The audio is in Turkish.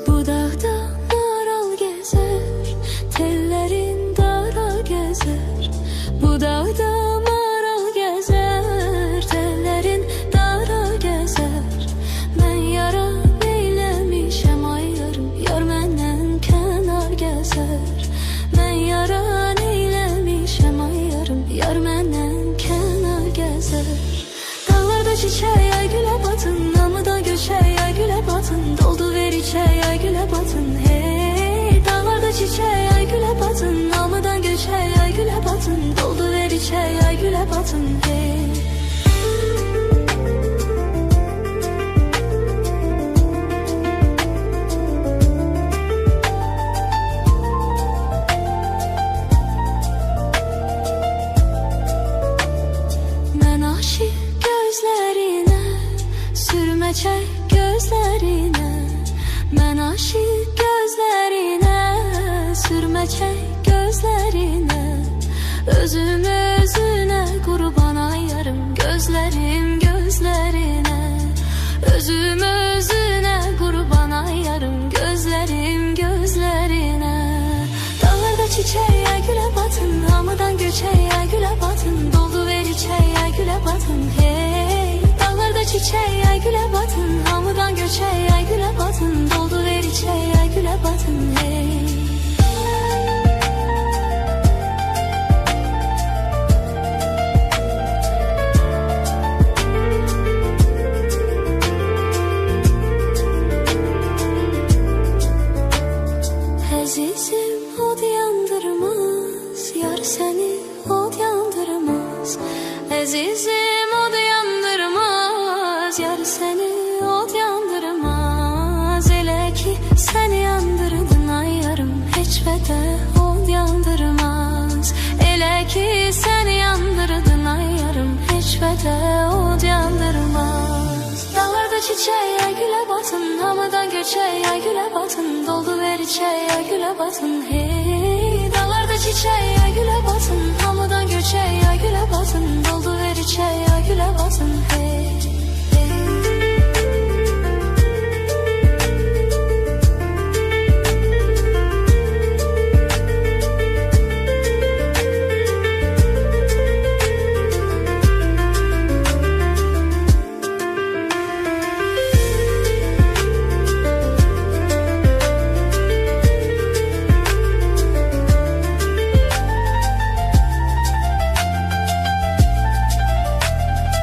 Bu dağda maral gezer, tellerin dara gezer. Bu dağda maral gezer, tellerin dara gezer. Ben yaran eylemişem ay yarım, yar menden kenar gezer. Ben yaran eylemişem ay yarım, yar menden kenar gezer. Dağlarda çiçeğe güle batın, namıda göçeğe güle batın. Doldu ver içeye güle batın hey. Dağlarda çiçeğe güle batın, namıdan göçeğe güle batın. Doldu ver içeye güle batın hey. Ben aşık gözlerine, sürme çek gözlerine. Ben aşık gözlerine, sürme çek gözlerine. Özüm özüne kurban ayarım, gözlerim gözlerine. Özüm özüne kurban ayarım, gözlerim gözlerine. Dağlarda çiçeğe güle batın, namıdan göçeğe güle batın. Doldu ver içeye güle batın hey. Dağlarda çiçeğe güle batın, namıdan göçeğe güle batın. Doldu ver içeye güle batın hey. Azizim od yandırmaz, yar seni od yandırmaz. Azizim od yandırmaz, yar seni od yandırmaz. Elə ki sen yandırdın ay yarım, hiç vədə od yandırmaz. Elə ki sen yandırdın ay yarım, hiç vədə od yandırmaz. Dağlarda çiçeğe güle batın, hamıdan göçeğe güle batın. Doldu ver içeye güle batın hey. Dağlarda çiçeğe güle batın, hamıdan göçeğe güle batın. Doldu ver içeye güle batın hey.